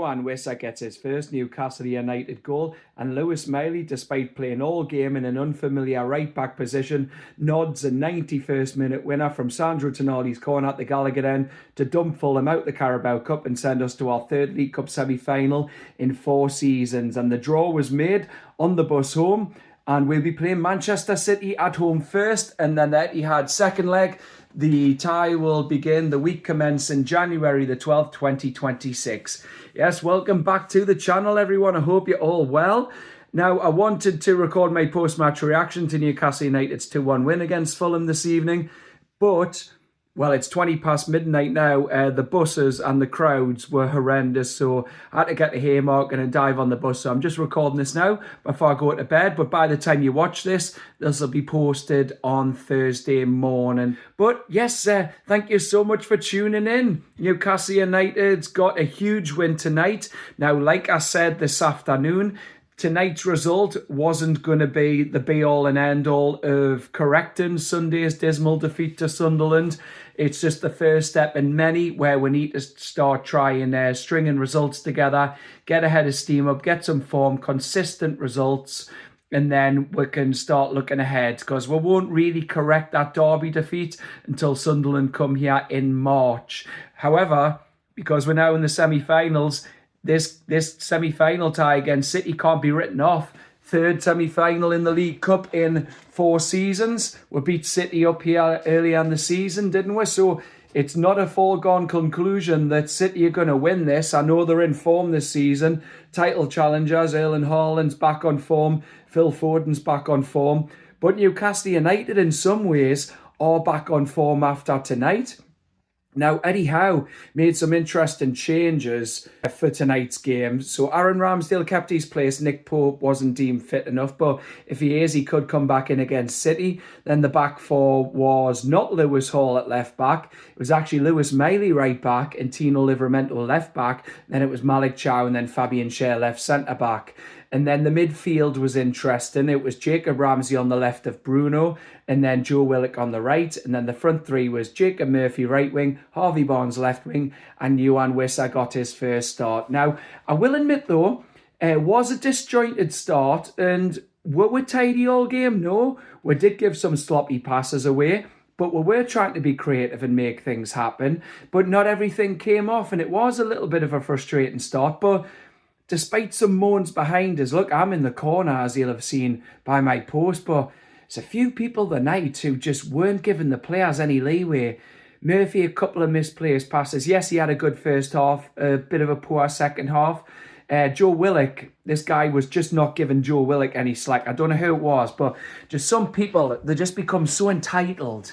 Yoane Wissa gets his first Newcastle United goal, and Lewis Miley, despite playing all game in an unfamiliar right-back position, nods a 91st minute winner from Sandro Tonali's corner at the Gallagher end to dump Fulham out the Carabao Cup and send us to our third League Cup semi-final in 4 seasons. And the draw was made on the bus home, and we'll be playing Manchester City at home first, and then the Etihad second leg. The tie will begin the week commencing January the 12th, 2026. Yes, welcome back to the channel, everyone. I hope you're all well. Now, I wanted to record my post-match reaction to Newcastle United's 2-1 win against Fulham this evening, but, well, it's 20 past midnight now. The buses and the crowds were horrendous, so I had to get to Haymarket and dive on the bus. So I'm just recording this now before I go to bed, but by the time you watch this, this will be posted on Thursday morning. But yes, thank you so much for tuning in. Newcastle United's got a huge win tonight. Now, like I said this afternoon, tonight's result wasn't going to be the be-all and end-all of correcting Sunday's dismal defeat to Sunderland. It's just the first step in many where we need to start trying stringing results together, get ahead of steam up, get some form, consistent results, and then we can start looking ahead, because we won't really correct that Derby defeat until Sunderland come here in March. However, because we're now in the semi-finals, this semi-final tie against City can't be written off. Third semi-final in the League Cup in 4 seasons. We beat City up here earlier in the season, didn't we? So it's not a foregone conclusion that City are going to win this. I know they're in form this season. Title challengers, Erling Haaland's back on form. Phil Foden's back on form. But Newcastle United in some ways are back on form after tonight. Now, Eddie Howe made some interesting changes for tonight's game. So Aaron Ramsdale kept his place. Nick Pope wasn't deemed fit enough, but if he is, he could come back in against City. Then the back four was not Lewis Hall at left back. It was actually Lewis Miley right back and Tino Livramento left back. Then it was Malik Chow and then Fabian Schär left centre back. And then the midfield was interesting. It was Jacob Ramsey on the left of Bruno, and then Joe Willock on the right. And then the front three was Jacob Murphy right wing, Harvey Barnes left wing, and Yoane Wissa got his first start. Now, I will admit though, it was a disjointed start, and were we tidy all game? No, we did give some sloppy passes away, but we were trying to be creative and make things happen. But not everything came off, and it was a little bit of a frustrating start, but despite some moans behind us, look, I'm in the corner, as you'll have seen by my post, but there's a few people tonight who just weren't giving the players any leeway. Murphy, a couple of misplaced passes. Yes, he had a good first half, a bit of a poor second half. Joe Willock, this guy was just not giving Joe Willock any slack. I don't know who it was, but just some people, they just become so entitled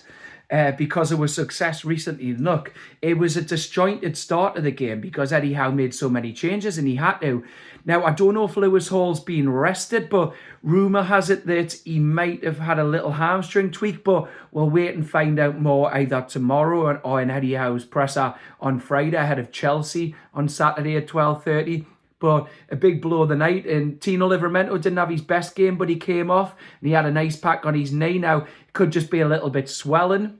because of his success recently. Look, it was a disjointed start of the game because Eddie Howe made so many changes and he had to. Now, I don't know if Lewis Hall's been rested, but rumour has it that he might have had a little hamstring tweak, but we'll wait and find out more either tomorrow or in Eddie Howe's presser on Friday ahead of Chelsea on Saturday at 12:30. But a big blow of the night, and Tino Livramento didn't have his best game, but he came off and he had a nice pack on his knee. Now, it could just be a little bit swelling.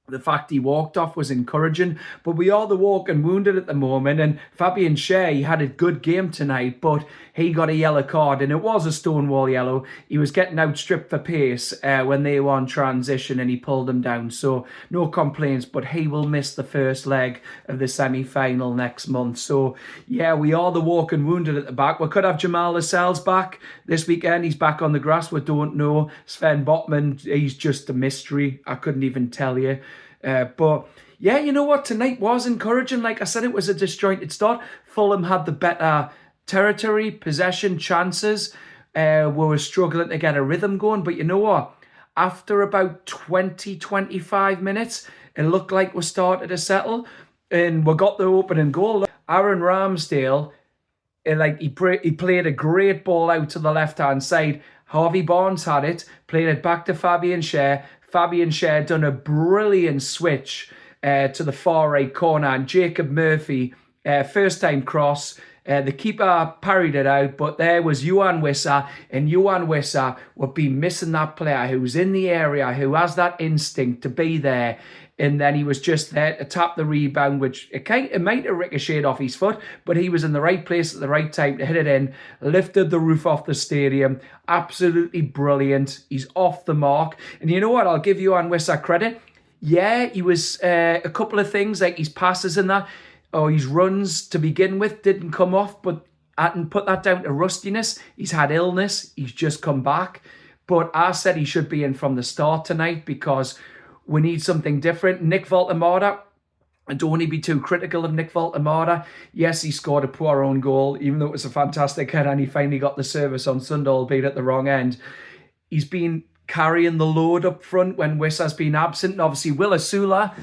The fact he walked off was encouraging, but we are the walking wounded at the moment. And Fabian Schär, he had a good game tonight, but he got a yellow card, and it was a stonewall yellow. He was getting outstripped for pace when they were on transition, and he pulled them down. So no complaints, but he will miss the first leg of the semi-final next month. So yeah, we are the walking wounded at the back. We could have Jamal Lascelles back this weekend. He's back on the grass. We don't know. Sven Botman, he's just a mystery. I couldn't even tell you. But yeah, you know what? Tonight was encouraging. Like I said, it was a disjointed start. Fulham had the better territory, possession, chances. We were struggling to get a rhythm going. But you know what? After about 20-25 minutes, it looked like we started to settle. And we got the opening goal. Aaron Ramsdale, he played a great ball out to the left-hand side. Harvey Barnes had it, played it back to Fabian Schär. Fabian Schär done a brilliant switch to the far right corner, and Jacob Murphy, first time cross, The keeper parried it out, but there was Yoane Wissa, and Yoane Wissa would be missing that player who's in the area, who has that instinct to be there. and then he was just there to tap the rebound, which it might have ricocheted off his foot, but he was in the right place at the right time to hit it in, lifted the roof off the stadium. Absolutely brilliant. He's off the mark. And you know what? I'll give Yoane Wissa credit. Yeah, he was a couple of things like his passes and that, or his runs to begin with didn't come off, but I can put that down to rustiness. He's had illness. He's just come back. But I said he should be in from the start tonight because we need something different. Nick Voltemada, I don't want to be too critical of Nick Voltemada. Yes, he scored a poor own goal, even though it was a fantastic header and he finally got the service on Sunday, albeit at the wrong end. He's been carrying the load up front when Wissa's been absent. And obviously, Willa Sula,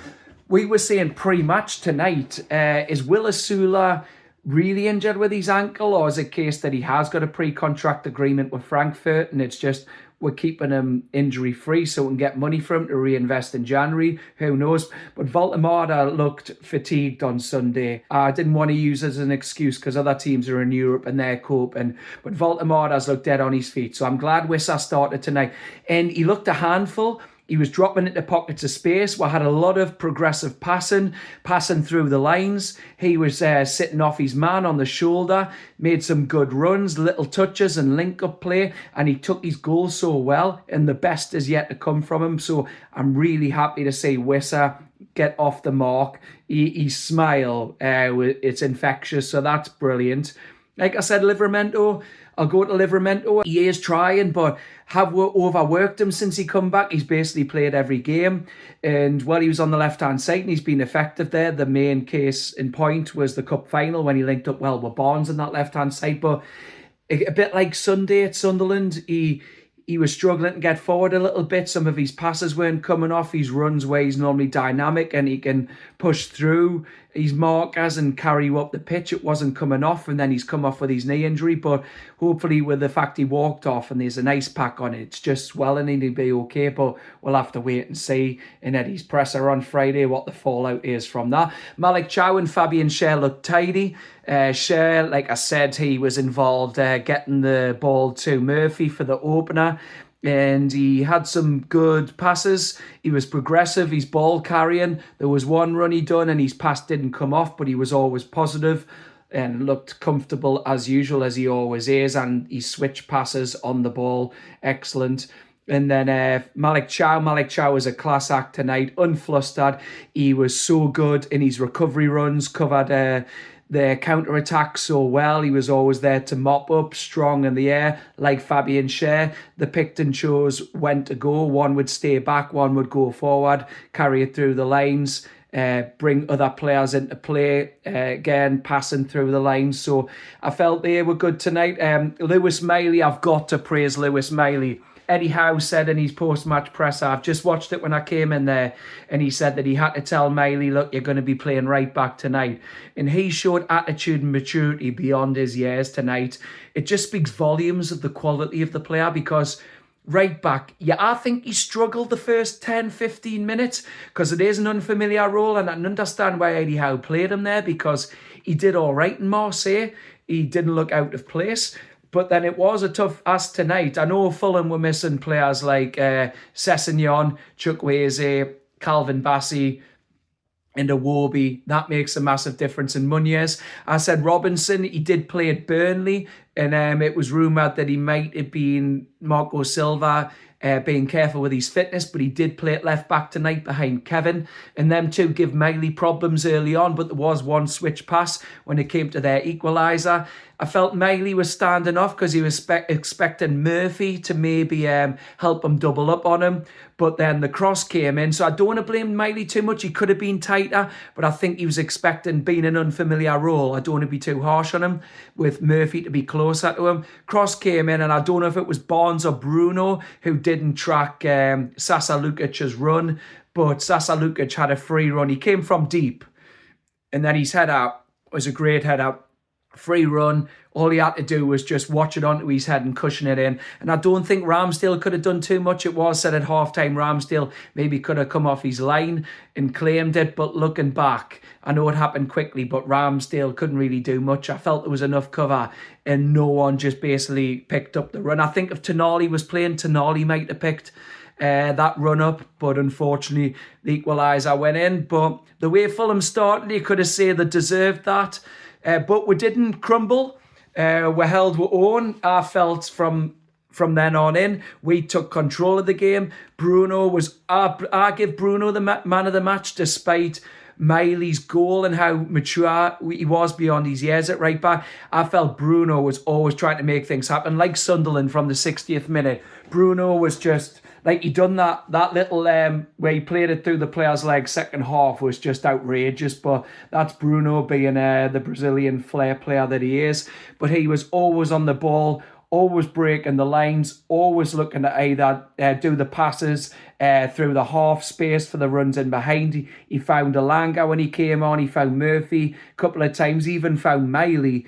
we were saying pre-match tonight, is Willa Sula really injured with his ankle, or is it a case that he has got a pre-contract agreement with Frankfurt and it's just we're keeping him injury-free so we can get money for him to reinvest in January? Who knows? But Voltemada looked fatigued on Sunday. I didn't want to use it as an excuse because other teams are in Europe and they're coping. But Voltemada's looked dead on his feet. So I'm glad Wissa started tonight. And he looked a handful. He was dropping into pockets of space. We had a lot of progressive passing through the lines. He was sitting off his man on the shoulder, made some good runs, little touches and link-up play, and he took his goal so well, and the best is yet to come from him. So I'm really happy to see Wissa get off the mark. His smile, it's infectious, so that's brilliant. Like I said, Livramento, I'll go to Livramento. He is trying, but have we overworked him since he come back? He's basically played every game. And while he was on the left-hand side and he's been effective there, the main case in point was the cup final when he linked up well with Barnes on that left-hand side. But a bit like Sunday at Sunderland, he was struggling to get forward a little bit. Some of his passes weren't coming off. His runs where he's normally dynamic and he can push through his markers and carry you up the pitch. It wasn't coming off, and then he's come off with his knee injury. But hopefully with the fact he walked off and there's an ice pack on it, it's just swelling and he'll be okay. But we'll have to wait and see in Eddie's presser on Friday what the fallout is from that. Malik Chow and Fabian Schär looked tidy. Schär, like I said, he was involved getting the ball to Murphy for the opener. And he had some good passes. He was progressive. He's ball carrying. There was one run he done and his pass didn't come off, but he was always positive and looked comfortable as usual, as he always is. And he switched passes on the ball. Excellent. And then Malik Chow was a class act tonight. Unflustered. He was so good in his recovery runs, covered the counter-attack so well. He was always there to mop up, strong in the air, like Fabian Schär. The picked and chose when to go. One would stay back, one would go forward, carry it through the lines, bring other players into play, again, passing through the lines. So I felt they were good tonight. Lewis Miley, I've got to praise Lewis Miley. Eddie Howe said in his post-match presser, I've just watched it when I came in there, and he said that he had to tell Miley, look, you're going to be playing right back tonight. And he showed attitude and maturity beyond his years tonight. It just speaks volumes of the quality of the player, because right back, yeah, I think he struggled the first 10, 15 minutes because it is an unfamiliar role, and I can understand why Eddie Howe played him there, because he did all right in Marseille. He didn't look out of place. But then it was a tough ask tonight. I know Fulham were missing players like Sessegnon, Chukwueze, Calvin Bassey, and Iwobi. That makes a massive difference. In Munez, I said Robinson, he did play at Burnley, and it was rumoured that he might have been Marco Silva, being careful with his fitness, but he did play at left back tonight behind Kevin. And them two give Miley problems early on, but there was one switch pass when it came to their equaliser. I felt Miley was standing off because he was expecting Murphy to maybe help him double up on him. But then the cross came in. So I don't want to blame Miley too much. He could have been tighter, but I think he was expecting, being an unfamiliar role, I don't want to be too harsh on him, with Murphy to be closer to him. Cross came in, and I don't know if it was Barnes or Bruno who didn't track Sasa Lukic's run, but Sasa Lukić had a free run. He came from deep, and then his header was a great header. Free run. All he had to do was just watch it onto his head and cushion it in. And I don't think Ramsdale could have done too much. It was said at half-time Ramsdale maybe could have come off his line and claimed it. But looking back, I know it happened quickly, but Ramsdale couldn't really do much. I felt there was enough cover and no one just basically picked up the run. I think if Tonali was playing, Tonali might have picked that run up, but unfortunately the equaliser went in. But the way Fulham started, you could have said they deserved that, but we didn't crumble. We held our own. I felt from then on in, we took control of the game. Bruno was, I give Bruno the man of the match, despite Miley's goal and how mature he was beyond his years at right back. I felt Bruno was always trying to make things happen, like Sunderland from the 60th minute. Bruno was just, like, he done that little, where he played it through the player's legs second half was just outrageous. But that's Bruno being the Brazilian flair player that he is. But he was always on the ball, always breaking the lines, always looking to either do the passes through the half space for the runs in behind. He found Elanga when he came on. He found Murphy a couple of times, even found Miley.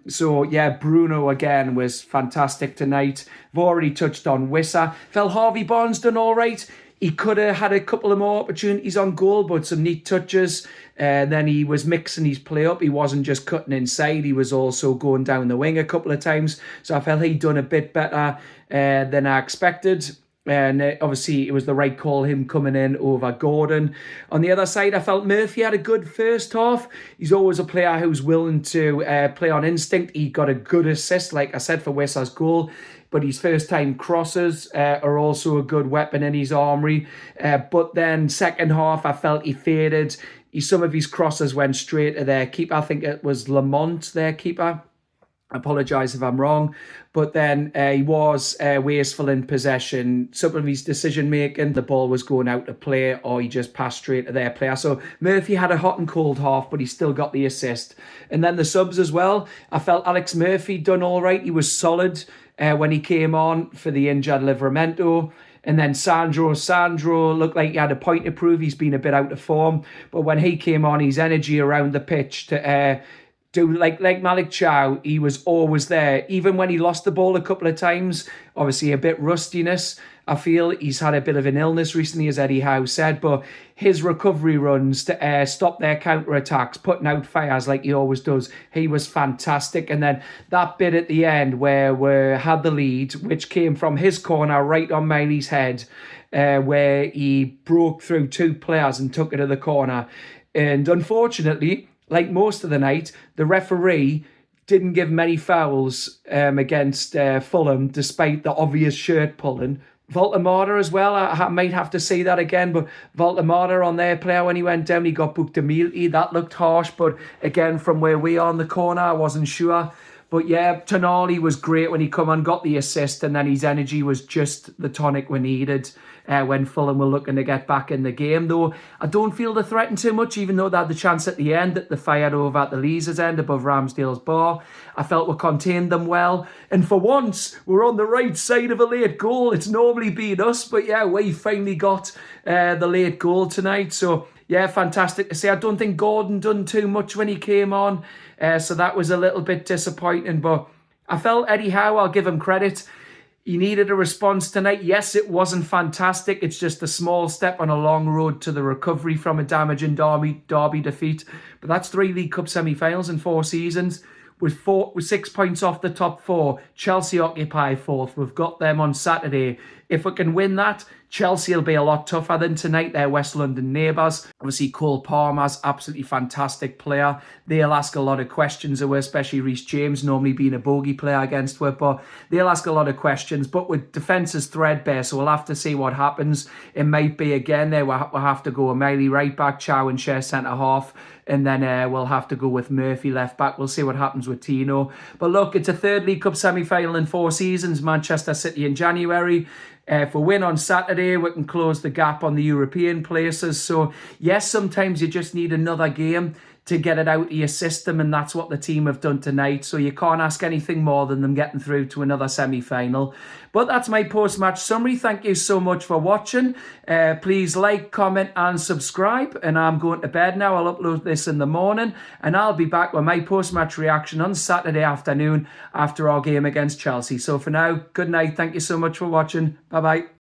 So, yeah, Bruno again was fantastic tonight. I've already touched on Wissa. Felt Harvey Barnes done all right. He could have had a couple of more opportunities on goal, but some neat touches. Then he was mixing his play up. He wasn't just cutting inside. He was also going down the wing a couple of times. So I felt he'd done a bit better than I expected. And obviously, it was the right call, him coming in over Gordon. On the other side, I felt Murphy had a good first half. He's always a player who's willing to play on instinct. He got a good assist, like I said, for Wissa's goal. But his first-time crosses are also a good weapon in his armoury. But then second half, I felt he faded. Some of his crosses went straight to their keeper. I think it was Lamont, their keeper. I apologise if I'm wrong. But then he was wasteful in possession. Some of his decision-making, the ball was going out to play, or he just passed straight to their player. So Murphy had a hot and cold half, but he still got the assist. And then the subs as well. I felt Alex Murphy done all right. He was solid when he came on for the injured Livramento. And then Sandro looked like he had a point to prove. He's been a bit out of form. But when he came on, his energy around the pitch to do like Malik Chow, he was always there. Even when he lost the ball a couple of times, obviously a bit rustiness. I feel he's had a bit of an illness recently, as Eddie Howe said, but his recovery runs to stop their counter-attacks, putting out fires like he always does, he was fantastic. And then that bit at the end where we had the lead, which came from his corner right on Miley's head, where he broke through two players and took it to the corner. And unfortunately, like most of the night, the referee didn't give many fouls against Fulham, despite the obvious shirt pulling. Voltemata as well, I might have to say that again, but Voltemata on their player, when he went down, he got booked immediately. That looked harsh, but again, from where we are on the corner, I wasn't sure. But yeah, Tonali was great when he come on, got the assist, and then his energy was just the tonic we needed when Fulham were looking to get back in the game. Though I don't feel they threatened too much, even though they had the chance at the end that they fired over at the Leazer's end above Ramsdale's bar. I felt we contained them well. And for once, we're on the right side of a late goal. It's normally been us, but yeah, we finally got the late goal tonight. So yeah, fantastic to see. I don't think Gordon done too much when he came on. So that was a little bit disappointing. But I felt Eddie Howe, I'll give him credit. He needed a response tonight. Yes, it wasn't fantastic. It's just a small step on a long road to the recovery from a damaging derby defeat. But that's 3 League Cup semi-finals in 4 seasons. With 6 points off the top 4, Chelsea occupy 4th. We've got them on Saturday. If we can win that, Chelsea will be a lot tougher than tonight. They're West London neighbours. Obviously, Cole Palmer's absolutely fantastic player. They'll ask a lot of questions of her, especially Reece James, normally being a bogey player against her. But they'll ask a lot of questions. But with defence is threadbare, so we'll have to see what happens. It might be, again, there we'll have to go a Miley right back, Chow and Cher centre half. And then we'll have to go with Murphy left back. We'll see what happens with Tino. But look, it's a 3rd League Cup semi-final in 4 seasons. Manchester City in January. If we win on Saturday, we can close the gap on the European places. So, yes, sometimes you just need another game to get it out of your system, and that's what the team have done tonight. So you can't ask anything more than them getting through to another semi-final. But that's my post-match summary. Thank you so much for watching. Please like, comment and subscribe. And I'm going to bed now. I'll upload this in the morning, and I'll be back with my post-match reaction on Saturday afternoon after our game against Chelsea. So for now, good night. Thank you so much for watching. Bye-bye.